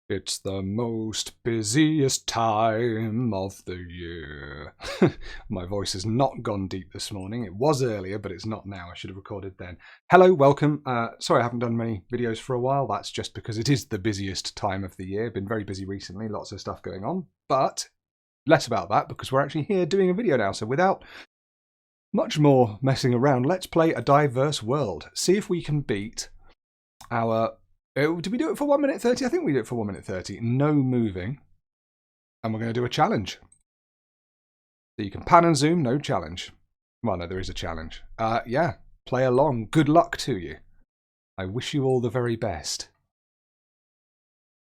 It's the most busiest time of the year. My voice has not gone deep this morning. It was earlier, but it's not now. I should have recorded then. Hello, welcome. Sorry I haven't done many videos for a while. That's just because it is the busiest time of the year. Been very busy recently, lots of stuff going on. But less about that because we're actually here doing a video now. So without much more messing around, let's play a diverse world. See if we can beat our... Did we do it for 1 minute 30? I think we did it for 1 minute 30. No moving. And we're going to do a challenge. So you can pan and zoom, no challenge. Well, no, there is a challenge. Yeah, play along. Good luck to you. I wish you all the very best.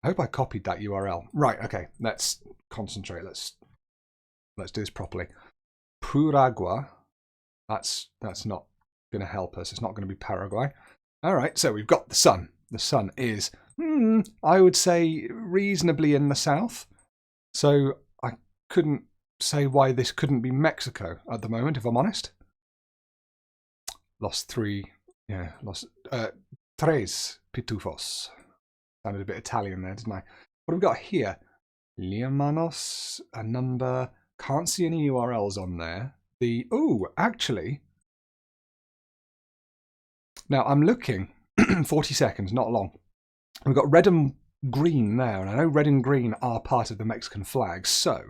I hope I copied that URL. Right, okay, let's concentrate. Let's do this properly. Puragua. That's not going to help us. It's not going to be Paraguay. All right, so we've got the sun. The sun is, I would say, reasonably in the south. So I couldn't say why this couldn't be Mexico at the moment, if I'm honest. Tres pitufos. Sounded a bit Italian there, didn't I? What have we got here? Liamanos, a number. Can't see any URLs on there. Actually. Now I'm looking. 40 seconds, not long. We've got red and green there, and I know red and green are part of the Mexican flag, so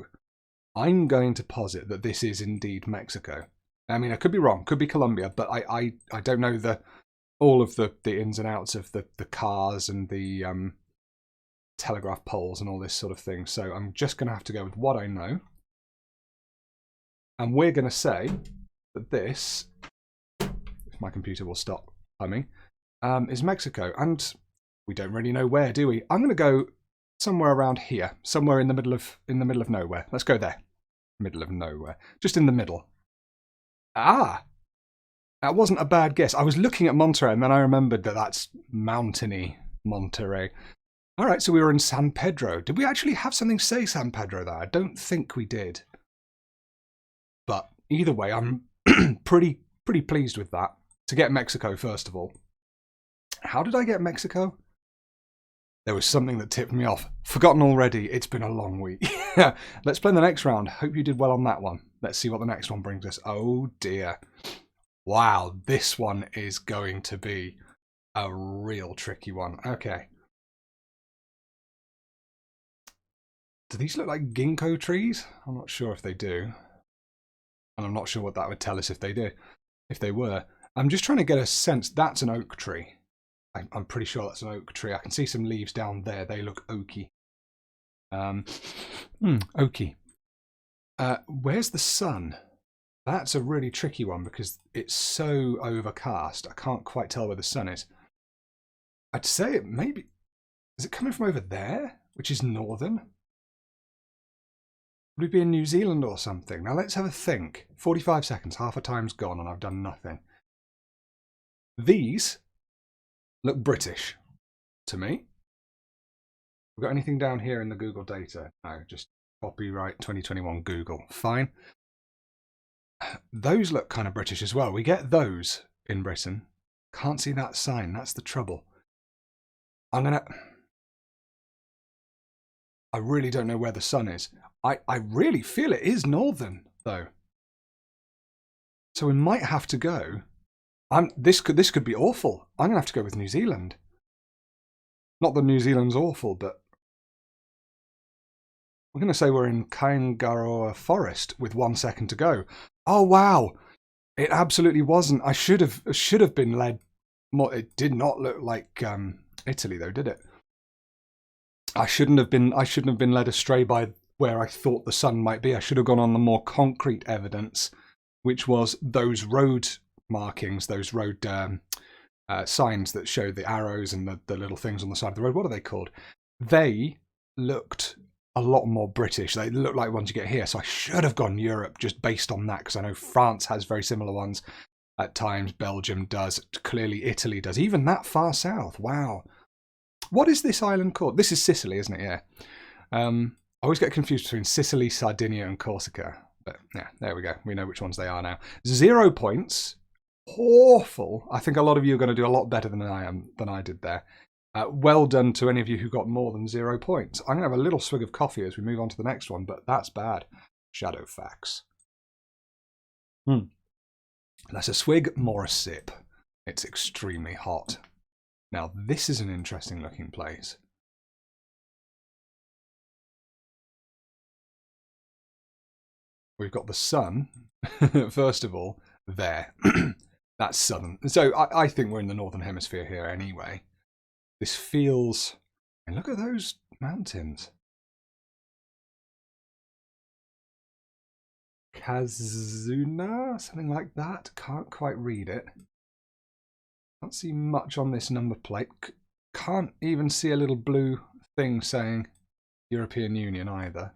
I'm going to posit that this is indeed Mexico. I mean, I could be wrong, could be Colombia, but I don't know all of the ins and outs of the cars and the telegraph poles and all this sort of thing, so I'm just going to have to go with what I know. And we're going to say that this, if my computer will stop humming, is Mexico, and we don't really know where, do we? I'm going to go somewhere around here, somewhere in the middle of nowhere. Let's go there. Middle of nowhere, just in the middle. That wasn't a bad guess. I was looking at Monterrey, and then I remembered that that's mountainy Monterrey. All right, so we were in San Pedro. Did we actually have something say San Pedro there? I don't think we did. But either way, I'm pretty pleased with that. To get Mexico, first of all. How did I get Mexico? There was something that tipped me off. Forgotten already. It's been a long week. Let's play the next round. Hope you did well on that one. Let's see what the next one brings us. Oh dear. Wow, this one is going to be a real tricky one. Okay. Do these look like ginkgo trees? I'm not sure if they do. And I'm not sure what that would tell us if they did. If they were. I'm just trying to get a sense. That's an oak tree. I'm pretty sure that's an oak tree. I can see some leaves down there. They look oaky. Oaky. Where's the sun? That's a really tricky one because it's so overcast. I can't quite tell where the sun is. I'd say it maybe... Is it coming from over there? Which is northern? Would it be in New Zealand or something? Now let's have a think. 45 seconds. Half a time's gone and I've done nothing. These... look British to me. We've got anything down here in the Google data? No, just copyright 2021 Google. Fine. Those look kind of British as well. We get those in Britain. Can't see that sign. That's the trouble. I really don't know where the sun is. I really feel it is northern though. So we might have to go. This could be awful. I'm going to have to go with New Zealand. Not that New Zealand's awful, but... we're going to say we're in Kaingaroa Forest with 1 second to go. Oh, wow. It absolutely wasn't. I should have been led more. It did not look like Italy, though, did it? I shouldn't have been led astray by where I thought the sun might be. I should have gone on the more concrete evidence, which was those road markings, those road signs that show the arrows and the little things on the side of the road. What are they called? They looked a lot more British. They look like ones you get here. So I should have gone Europe just based on that, because I know France has very similar ones at times. Belgium does. Clearly Italy does. Even that far south. Wow. What is this island called? This is Sicily, isn't it? Yeah. I always get confused between Sicily, Sardinia and Corsica. But yeah, there we go. We know which ones they are now. 0 points. Awful. I think a lot of you are going to do a lot better than I did there. Well done to any of you who got more than 0 points. I'm going to have a little swig of coffee as we move on to the next one, but that's bad. Shadow facts. Less a swig, more a sip. It's extremely hot. Now, this is an interesting looking place. We've got the sun, first of all, there. That's southern. So I think we're in the northern hemisphere here anyway. This feels... And look at those mountains. Kazuna? Something like that. Can't quite read it. Can't see much on this number plate. Can't even see a little blue thing saying European Union either.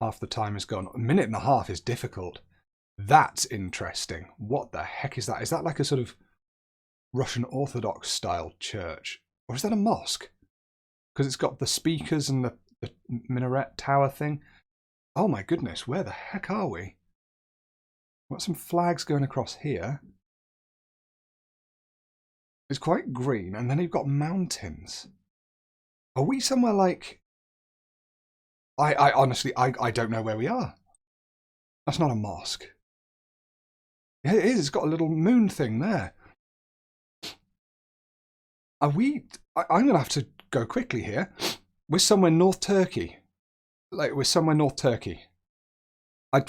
Half the time is gone. A minute and a half is difficult. That's interesting. What the heck is that? Is that like a sort of Russian Orthodox style church? Or is that a mosque? Because it's got the speakers and the minaret tower thing. Oh my goodness, where the heck are we? We've got some flags going across here. It's quite green, and then you've got mountains. Are we somewhere like... I honestly, I don't know where we are. That's not a mosque. Yeah, it is. It's got a little moon thing there. Are we... I'm going to have to go quickly here. We're somewhere North Turkey. Like, we're somewhere North Turkey. All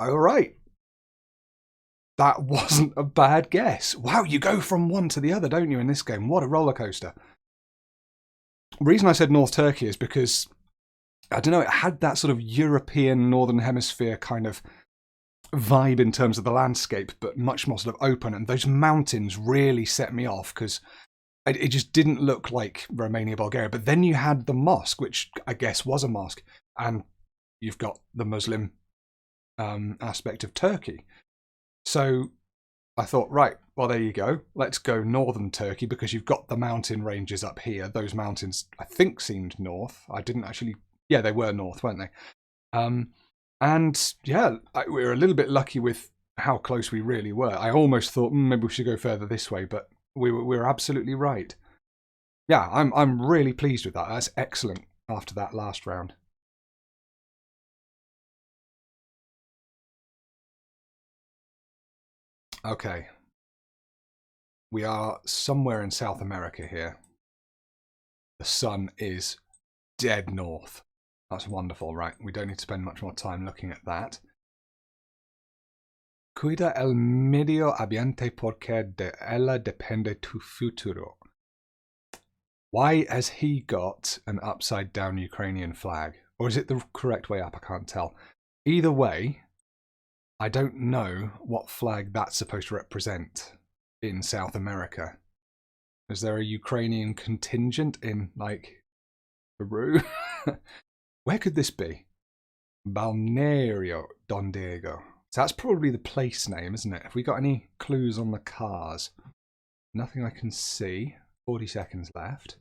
right. That wasn't a bad guess. Wow, you go from one to the other, don't you, in this game? What a roller coaster. The reason I said North Turkey is because, I don't know, it had that sort of European Northern Hemisphere kind of vibe in terms of the landscape, but much more sort of open. And those mountains really set me off because it just didn't look like Romania, Bulgaria. But then you had the mosque, which I guess was a mosque, and you've got the Muslim aspect of Turkey. So I thought, right, well, there you go. Let's go northern Turkey because you've got the mountain ranges up here. Those mountains, I think, seemed north. I didn't actually... Yeah, they were north, weren't they? And yeah, we were a little bit lucky with how close we really were. I almost thought maybe we should go further this way, but we were absolutely right. Yeah, I'm really pleased with that. That's excellent after that last round. Okay. We are somewhere in South America here. The sun is dead north. That's wonderful, right? We don't need to spend much more time looking at that. Cuida el medio ambiente porque de ella depende tu futuro. Why has he got an upside down Ukrainian flag? Or is it the correct way up? I can't tell. Either way, I don't know what flag that's supposed to represent in South America. Is there a Ukrainian contingent in, like, Peru? Where could this be? Balneario Don Diego. So that's probably the place name, isn't it? Have we got any clues on the cars? Nothing I can see. 40 seconds left.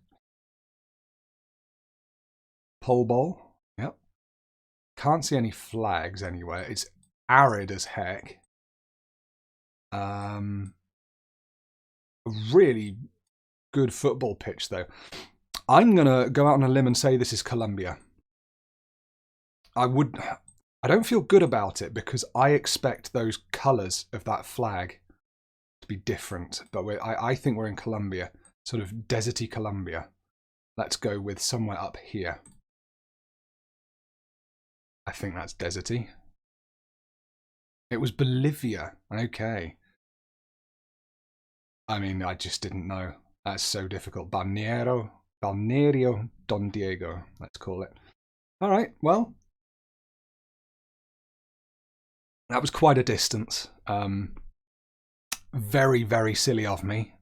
Pole Bowl. Yep. Can't see any flags anywhere. It's arid as heck. A really good football pitch, though. I'm going to go out on a limb and say this is Colombia. I don't feel good about it because I expect those colours of that flag to be different. But I think we're in Colombia, sort of deserty Colombia. Let's go with somewhere up here. I think that's deserty. It was Bolivia. Okay. I mean, I just didn't know. That's so difficult. Balneario Don Diego, let's call it. All right, well, that was quite a distance. Very, very silly of me.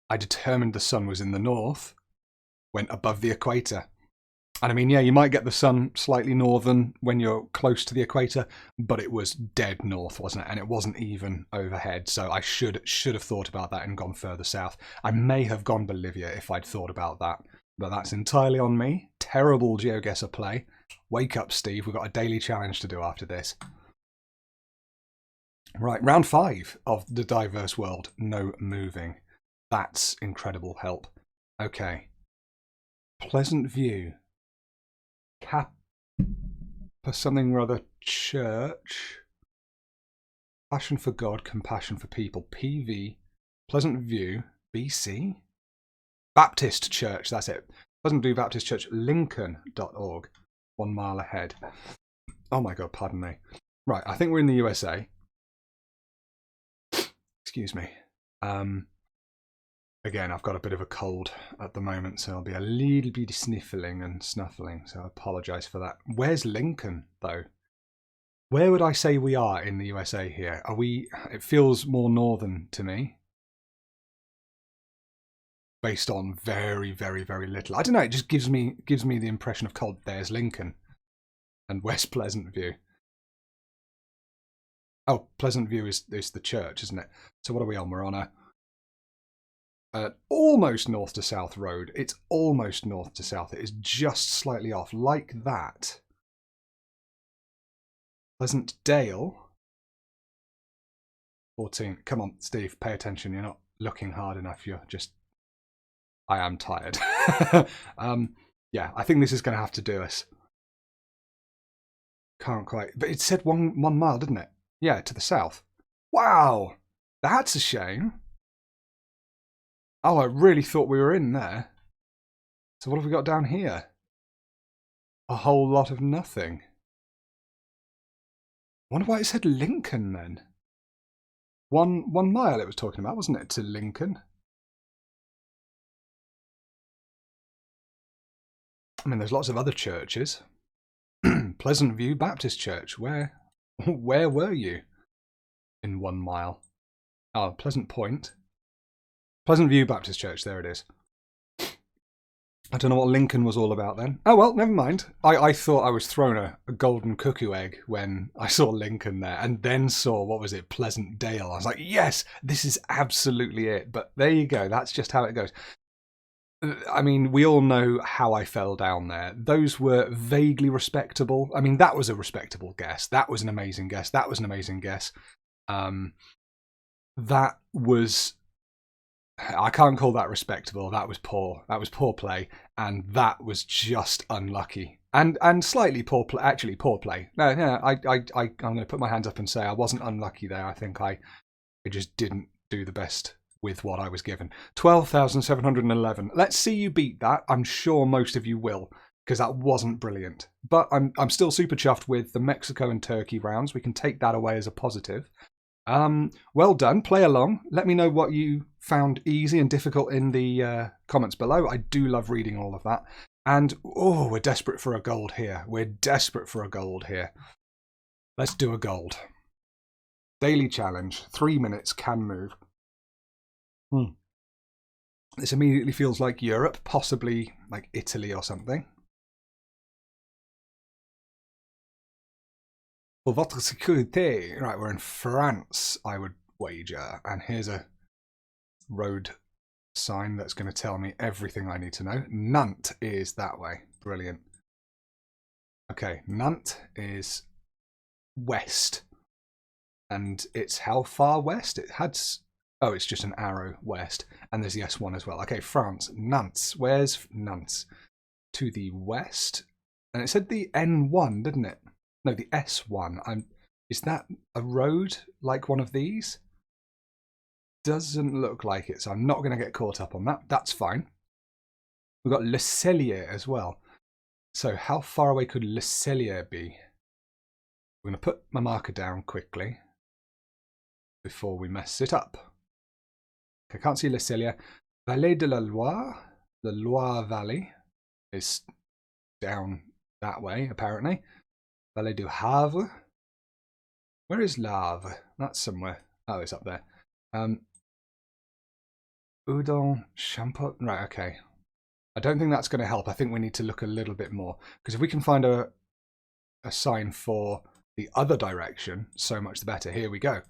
I determined the sun was in the north, went above the equator. And I mean, yeah, you might get the sun slightly northern when you're close to the equator, but it was dead north, wasn't it? And it wasn't even overhead, so I should have thought about that and gone further south. I may have gone Bolivia if I'd thought about that, but that's entirely on me. Terrible GeoGuessr play. Wake up, Steve. We've got a daily challenge to do after this. Right, round 5 of the diverse world. No moving. That's incredible help. Okay. Pleasant View. Cap for something rather church. Passion for God, compassion for people. PV. Pleasant View. BC. Baptist Church, that's it. Pleasant View Baptist Church, Lincoln.org. 1 mile ahead. Oh my God, pardon me. Right, I think we're in the USA. Excuse me. Again, I've got a bit of a cold at the moment, so I'll be a little bit sniffling and snuffling, so I apologise for that. Where's Lincoln, though? Where would I say we are in the USA here? Are we... It feels more northern to me. Based on very, very, very little. I don't know, it just gives me the impression of cold. There's Lincoln. And West Pleasant View. Oh, Pleasant View is the church, isn't it? So what are we on? We're on a almost north to south road. It's almost north to south. It is just slightly off, like that. Pleasant Dale. 14. Come on, Steve, pay attention. You're not looking hard enough. You're just... I am tired. Yeah, I think this is going to have to do us. Can't quite... But it said one mile, didn't it? Yeah, to the south. Wow! That's a shame. Oh, I really thought we were in there. So what have we got down here? A whole lot of nothing. Wonder why it said Lincoln then. One mile it was talking about, wasn't it, to Lincoln? I mean, there's lots of other churches. Pleasant View Baptist Church. Where were you in 1 mile? Oh, Pleasant Point. Pleasant View Baptist Church, there it is. I don't know what Lincoln was all about then. Oh well, never mind. I thought I was thrown a golden cuckoo egg when I saw Lincoln there, and then saw, what was it, Pleasant Dale. I was like, yes, this is absolutely it. But there you go, that's just how it goes. I mean, we all know how I fell down there. Those were vaguely respectable. I mean, that was a respectable guess. That was an amazing guess. That was an amazing guess. That was... I can't call that respectable. That was poor. That was poor play, and that was just unlucky and slightly poor play. Actually, poor play. No, I'm going to put my hands up and say I wasn't unlucky there. I think I just didn't do the best with what I was given. 12,711. Let's see you beat that. I'm sure most of you will, because that wasn't brilliant. But I'm still super chuffed with the Mexico and Turkey rounds. We can take that away as a positive. Well done. Play along. Let me know what you found easy and difficult in the comments below. I do love reading all of that. And, oh, we're desperate for a gold here. We're desperate for a gold here. Let's do a gold. Daily challenge. 3 minutes, can move. This immediately feels like Europe, possibly like Italy or something. For votre sécurité. Right, we're in France, I would wager. And here's a road sign that's going to tell me everything I need to know. Nantes is that way. Brilliant. Okay, Nantes is west. And it's how far west? It had... Oh, it's just an arrow west. And there's the S1 as well. Okay, France. Nantes. Where's Nantes? To the west. And it said the N1, didn't it? No, the S1. Is that a road like one of these? Doesn't look like it, so I'm not going to get caught up on that. That's fine. We've got Le Cellier as well. So how far away could Le Cellier be? I'm going to put my marker down quickly before we mess it up. I can't see Le Cellier. Vallée de la Loire. The Loire Valley is down that way, apparently. Vallée du Havre. Where is Havre? That's somewhere. Oh, it's up there. Udon, Champot. Right, okay. I don't think that's going to help. I think we need to look a little bit more. Because if we can find a sign for the other direction, so much the better. Here we go.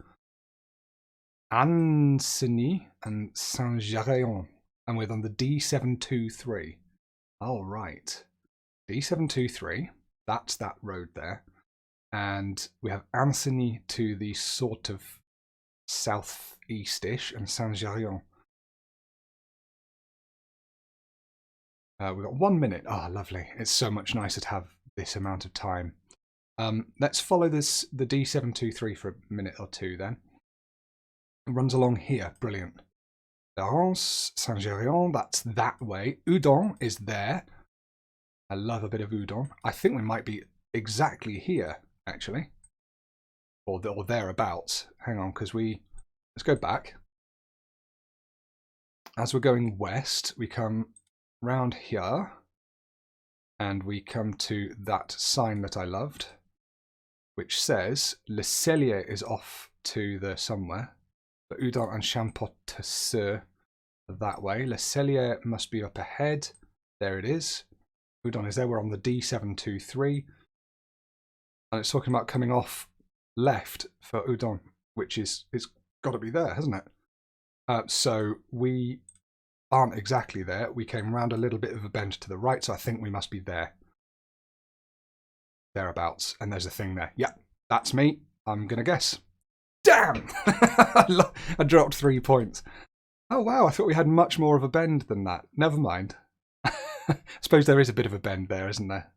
Ancenis and Saint-Géréon. And we're on the D723. All right. D723. That's that road there. And we have Ancenis to the sort of southeast-ish, and Saint-Gérion. We've got 1 minute. Ah, lovely. It's so much nicer to have this amount of time. Let's follow the D723 for a minute or two then. It runs along here. Brilliant. Florence, Saint-Gérion, that's that way. Udon is there. I love a bit of udon. I think we might be exactly here, actually. Or thereabouts. Hang on, because let's go back. As we're going west, we come round here. And we come to that sign that I loved, which says Le Cellier is off to the somewhere. But Udon and Champotesseux are that way. Le Cellier must be up ahead. There it is. Udon is there. We're on the D723. And it's talking about coming off left for Udon, which it's got to be there, hasn't it? So we aren't exactly there. We came round a little bit of a bend to the right, so I think we must be there. Thereabouts. And there's a thing there. Yeah, that's me. I'm going to guess. Damn! I dropped 3 points. Oh, wow. I thought we had much more of a bend than that. Never mind. I suppose there is a bit of a bend there, isn't there?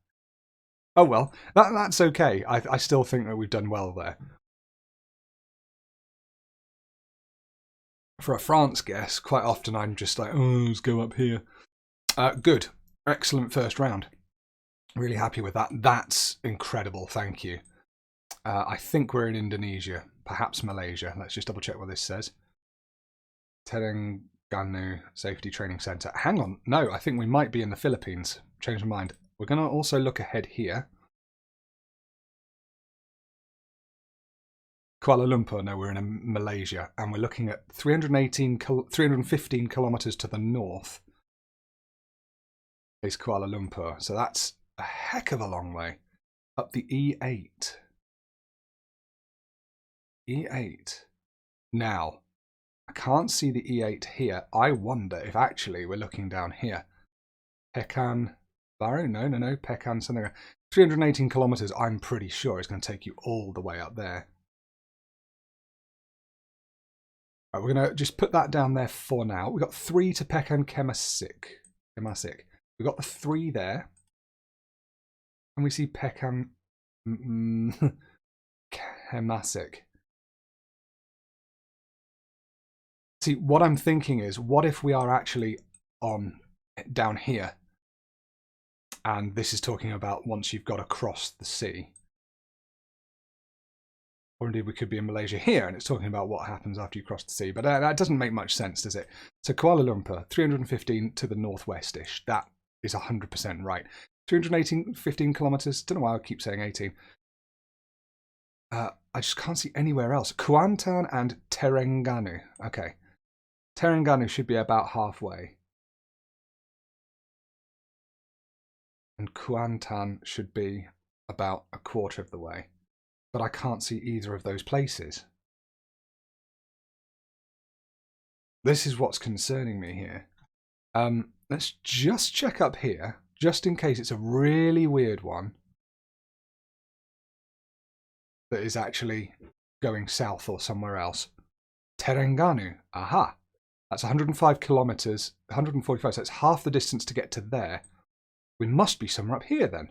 Oh, well. That's okay. I still think that we've done well there. For a France guess, quite often I'm just like, oh, let's go up here. Good. Excellent first round. Really happy with that. That's incredible. Thank you. I think we're in Indonesia. Perhaps Malaysia. Let's just double check what this says. Terengganu Safety Training Centre. Hang on. No, I think we might be in the Philippines. Changed my mind. We're going to also look ahead here. Kuala Lumpur. No, we're in Malaysia. And we're looking at 315 kilometres to the north is Kuala Lumpur. So that's a heck of a long way. Up the E8. E8. Now, I can't see the E8 here. I wonder if actually we're looking down here. Pekan Baru? No. Pekan something. 318 kilometres, I'm pretty sure, is going to take you all the way up there. Right, we're going to just put that down there for now. We've got 3 to Pekan Kemasik. We've got the 3 there. And we see Pekan Kemasik. See, what I'm thinking is, what if we are actually down here? And this is talking about once you've got across the sea. Or indeed, we could be in Malaysia here, and it's talking about what happens after you cross the sea. But that doesn't make much sense, does it? So Kuala Lumpur, 315 to the northwest-ish. That is 100% right. 315 kilometres. Don't know why I keep saying 18. I just can't see anywhere else. Kuantan and Terengganu. Okay. Terengganu should be about halfway. And Kuantan should be about a quarter of the way. But I can't see either of those places. This is what's concerning me here. Let's just check up here, just in case it's a really weird one that is actually going south or somewhere else. Terengganu. Aha. That's 105 kilometres, 145, so it's half the distance to get to there. We must be somewhere up here then.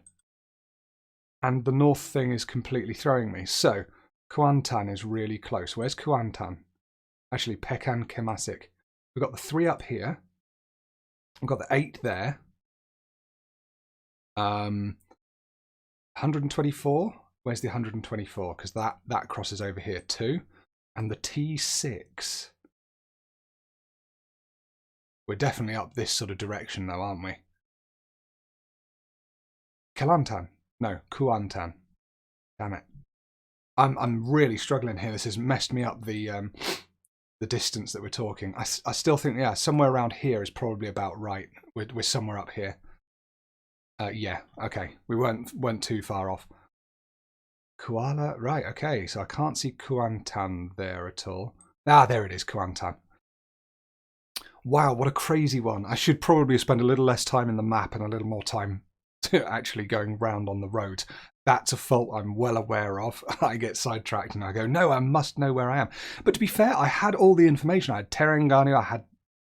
And the north thing is completely throwing me. So, Kuantan is really close. Where's Kuantan? Actually, Pekan Kemasik. We've got the 3 up here. We've got the 8 there. 124. Where's the 124? Because that crosses over here too. And the T6. We're definitely up this sort of direction though, aren't we? Kelantan. No, Kuantan. Damn it. I'm really struggling here. This has messed me up the distance that we're talking. I still think, yeah, somewhere around here is probably about right. We're somewhere up here. Yeah, okay. We weren't too far off. Kuala, right, okay. So I can't see Kuantan there at all. Ah, there it is, Kuantan. Wow, what a crazy one. I should probably spend a little less time in the map and a little more time actually going round on the roads. That's a fault I'm well aware of. I get sidetracked and I go, no, I must know where I am. But to be fair, I had all the information. I had Terengganu, I had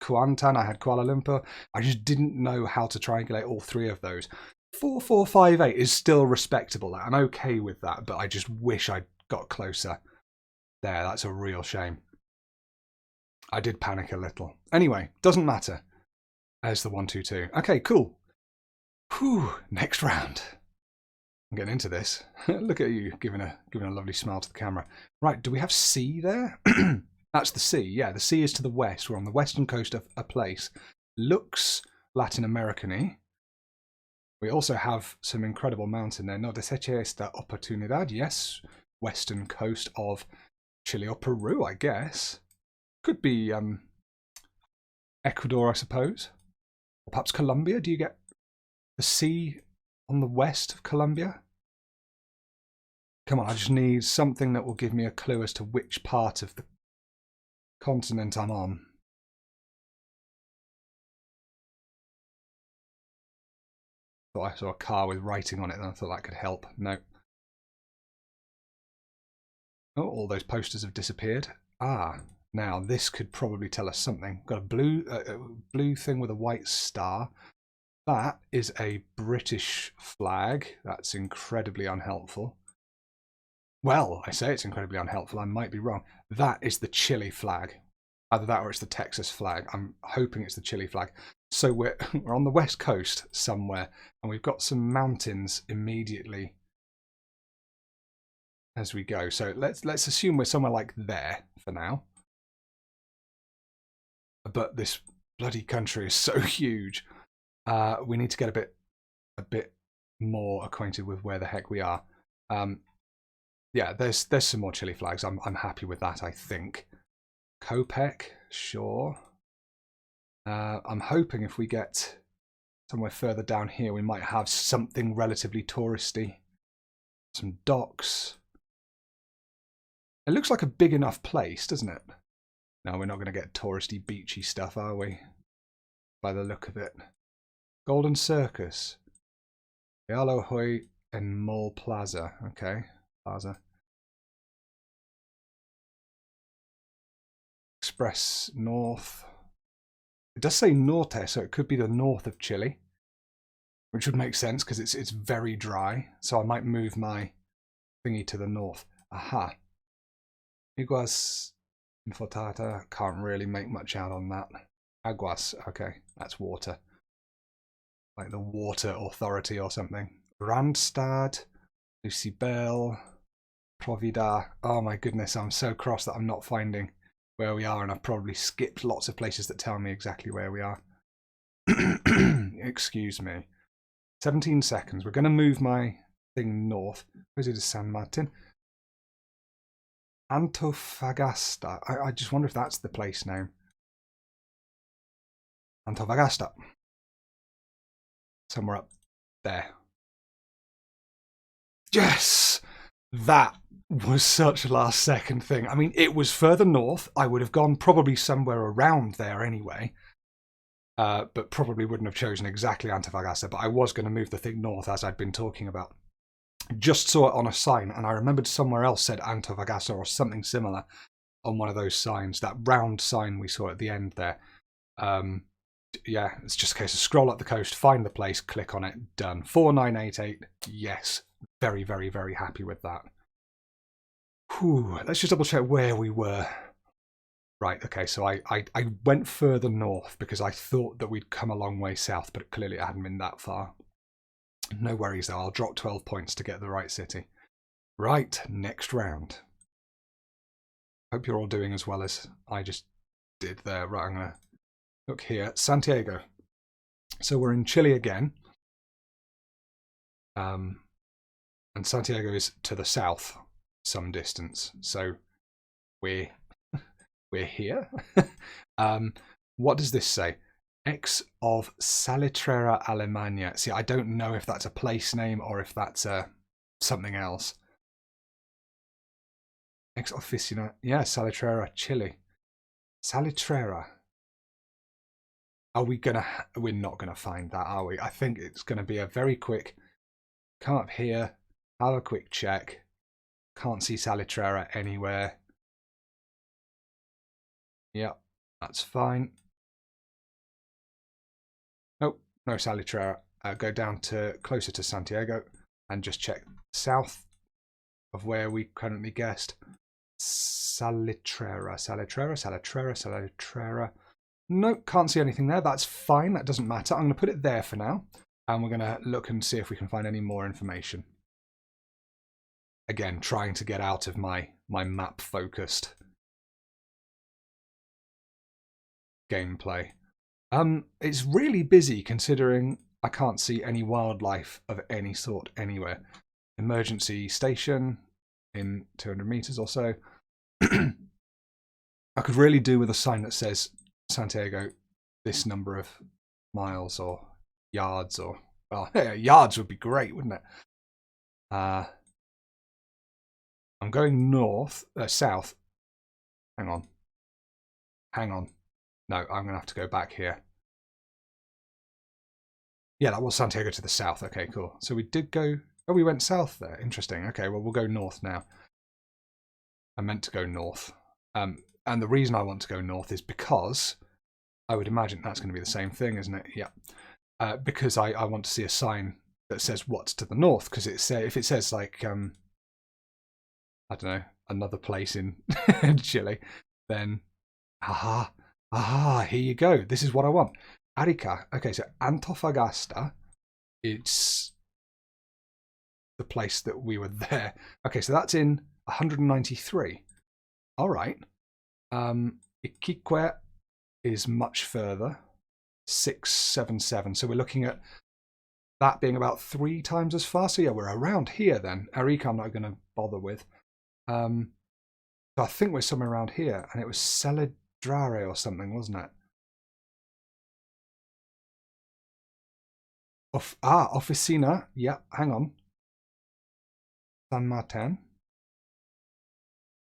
Kuantan, I had Kuala Lumpur. I just didn't know how to triangulate all three of those. 4458 is still respectable. I'm okay with that, but I just wish I'd got closer. There, that's a real shame. I did panic a little. Anyway, doesn't matter. There's the 122. Okay, cool. Whew, next round. I'm getting into this. Look at you, giving a lovely smile to the camera. Right, do we have sea there? That's the sea. Yeah, the sea is to the west. We're on the western coast of a place. Looks Latin American-y. We also have some incredible mountain there. No deseche esta oportunidad. Yes, western coast of Chile or Peru, I guess. Could be Ecuador, I suppose. Or perhaps Colombia. Do you get the sea on the west of Colombia? Come on, I just need something that will give me a clue as to which part of the continent I'm on. Thought I saw a car with writing on it and I thought that could help. No. Oh, all those posters have disappeared. Ah, now this could probably tell us something. Got a blue thing with a white star. That is a British flag. That's incredibly unhelpful. Well, I say it's incredibly unhelpful. I might be wrong. That is the Chile flag. Either that or it's the Texas flag. I'm hoping it's the Chile flag. So we're on the west coast somewhere, and we've got some mountains immediately as we go. So let's assume we're somewhere like there for now. But this bloody country is so huge. We need to get a bit more acquainted with where the heck we are. Yeah, there's some more Chile flags. I'm happy with that, I think. Copec, sure. I'm hoping if we get somewhere further down here, we might have something relatively touristy. Some docks. It looks like a big enough place, doesn't it? No, we're not going to get touristy, beachy stuff, are we? By the look of it. Golden Circus. Realohoy and Mall Plaza. Okay, Plaza. Express North. It does say Norte, so it could be the north of Chile, which would make sense because it's very dry. So I might move my thingy to the north. Aha. Iguas Infotata. Can't really make much out on that. Aguas. Okay, that's water. Like the water authority or something. Randstad. Lucibel. Provida. Oh my goodness, I'm so cross that I'm not finding where we are, and I've probably skipped lots of places that tell me exactly where we are. Excuse me. 17 seconds. We're going to move my thing north. Where's it? San Martin? Antofagasta. I just wonder if that's the place name. Antofagasta. Somewhere up there. Yes! That was such a last second thing. I mean, it was further north. I would have gone probably somewhere around there anyway. But probably wouldn't have chosen exactly Antofagasta. But I was going to move the thing north as I'd been talking about. Just saw it on a sign, and I remembered somewhere else said Antofagasta or something similar on one of those signs. That round sign we saw at the end there. Yeah, it's just a case of scroll up the coast, find the place, click on it, done. 4988, yes. Very, very, very happy with that. Whew, let's just double check where we were. Right, okay, so I went further north because I thought that we'd come a long way south, but clearly I hadn't been that far. No worries though, I'll drop 12 points to get the right city. Right, next round. Hope you're all doing as well as I just did there. Right, I'm going to look here. Santiago. So we're in Chile again. And Santiago is to the south some distance. So we're here. What does this say? Ex of Salitrera, Alemania. See, I don't know if that's a place name or if that's something else. Ex Oficina. Yeah, Salitrera, Chile. Salitrera. Are we gonna? We're not gonna find that, are we? I think it's gonna be a very quick. Come up here, have a quick check. Can't see Salitrera anywhere. Yep, that's fine. Nope, no Salitrera. Go down to closer to Santiago and just check south of where we currently guessed. Salitrera. Nope, can't see anything there. That's fine. That doesn't matter. I'm going to put it there for now. And we're going to look and see if we can find any more information. Again, trying to get out of my map-focused gameplay. It's really busy considering I can't see any wildlife of any sort anywhere. Emergency station in 200 meters or so. I could really do with a sign that says Santiago this number of miles or yards, or well, yeah, yards would be great, wouldn't it? I'm going north, south. Hang on. No, I'm gonna have to go back here. Yeah, that was Santiago to the south. Okay, cool. So we did go. Oh, we went south there. Interesting. Okay, well, we'll go north now. I meant to go north. And the reason I want to go north is because I would imagine that's going to be the same thing, isn't it? Yeah. Because I want to see a sign that says what's to the north. Because if it says like, I don't know, another place in Chile, then, here you go. This is what I want. Arica. Okay, so Antofagasta, it's the place that we were there. Okay, so that's in 193. All right. Iquique is much further, 677. So we're looking at that being about 3 times as far. So yeah, we're around here then. Arica I'm not going to bother with. So I think we're somewhere around here, and it was Celedrare or something, wasn't it? Oficina. Yeah, hang on. San Martin.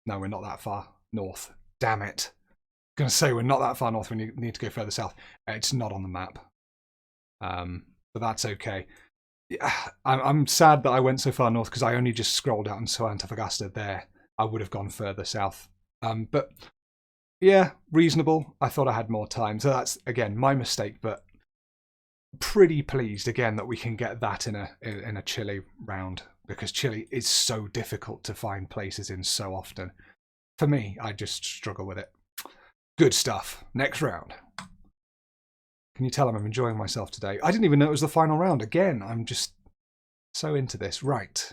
No, we're not that far north. Damn it. I'm going to say we're not that far north. We need to go further south. It's not on the map. But that's okay. Yeah, I'm sad that I went so far north because I only just scrolled out and saw Antofagasta there. I would have gone further south. But yeah, reasonable. I thought I had more time. So that's, again, my mistake, but pretty pleased again that we can get that in a Chile round, because Chile is so difficult to find places in so often. For me, I just struggle with it. Good stuff. Next round. Can you tell I'm enjoying myself today? I didn't even know it was the final round. Again, I'm just so into this. Right.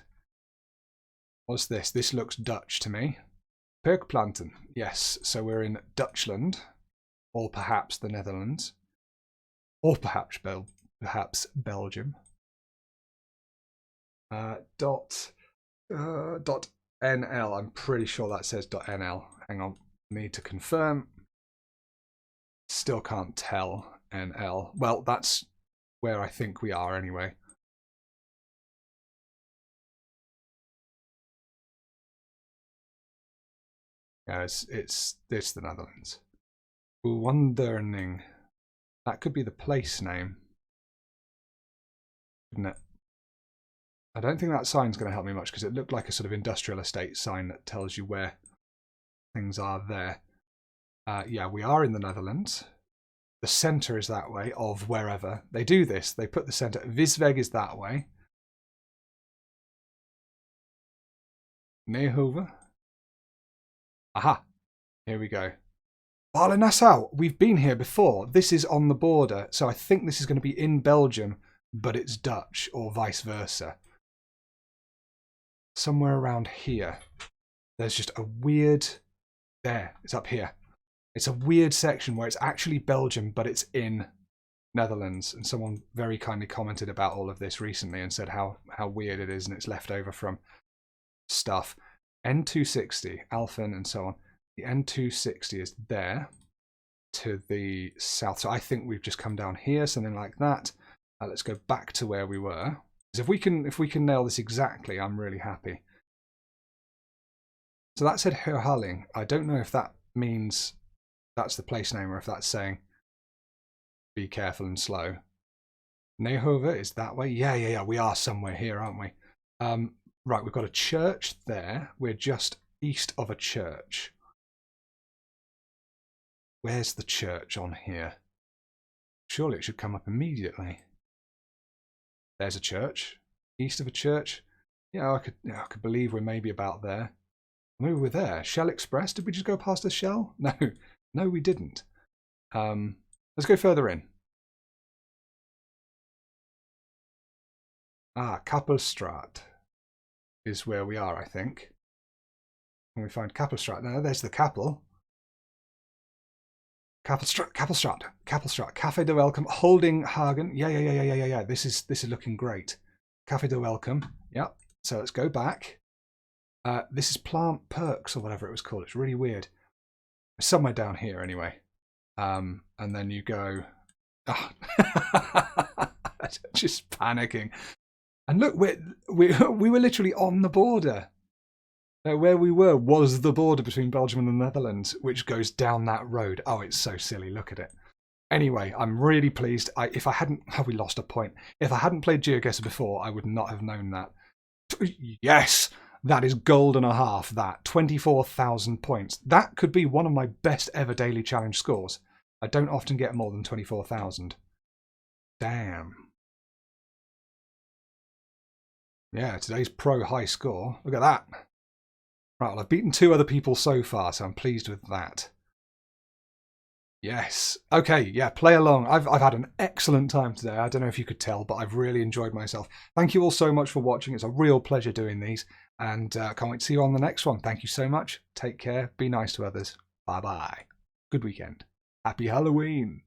What's this? This looks Dutch to me. Perkplanten. Yes, so we're in Dutchland, or perhaps the Netherlands. Or perhaps Belgium. Dot .nl. I'm pretty sure that says .nl. Hang on. Need to confirm. Still can't tell. NL. Well, that's where I think we are anyway. Yeah, it's the Netherlands. Wondering. That could be the place name, couldn't it? I don't think that sign's going to help me much because it looked like a sort of industrial estate sign that tells you where things are there. Yeah, we are in the Netherlands. The centre is that way, of wherever. They do this. They put the centre. Visweg is that way. Neerhove. Aha. Here we go. Nassau. We've been here before. This is on the border. So I think this is going to be in Belgium, but it's Dutch, or vice versa. Somewhere around here. There's just a weird... There. It's up here. It's a weird section where it's actually Belgium, but it's in Netherlands. And someone very kindly commented about all of this recently and said how weird it is, and it's left over from stuff. N260, Alphen, and so on. The N260 is there to the south. So I think we've just come down here, something like that. Let's go back to where we were. Because if we can nail this exactly, I'm really happy. So that said Herhaling. I don't know if that means that's the place name or if that's saying be careful and slow. Nehova is that way. Yeah. We are somewhere here, aren't we? Right, we've got a church there. We're just east of a church. Where's the church on here? Surely it should come up immediately. There's a church. East of a church. Yeah, I could believe we're maybe about there. Maybe we're there. Shell Express. Did we just go past the Shell? No, we didn't. Let's go further in. Kappelstraat is where we are, I think. When we find Kappelstraat. No, there's the Kappel. Kappelstraat. Café de Welcome. Holding Hagen. Yeah. This is looking great. Café de Welcome. Yep. So let's go back. This is Plant Perks or whatever it was called. It's really weird. It's somewhere down here anyway. And then you go. Oh. Just panicking. And look, we were literally on the border. Where we were was the border between Belgium and the Netherlands, which goes down that road. Oh, it's so silly. Look at it. Anyway, I'm really pleased. If I hadn't... Oh, we lost a point. If I hadn't played GeoGuessr before, I would not have known that. Yes! That is gold and a half, that. 24,000 points. That could be one of my best ever daily challenge scores. I don't often get more than 24,000. Damn. Yeah, today's pro high score. Look at that. Right, well, I've beaten 2 other people so far, so I'm pleased with that. Yes. Okay, yeah, play along. I've had an excellent time today. I don't know if you could tell, but I've really enjoyed myself. Thank you all so much for watching. It's a real pleasure doing these, and can't wait to see you on the next one. Thank you so much. Take care. Be nice to others. Bye-bye. Good weekend. Happy Halloween.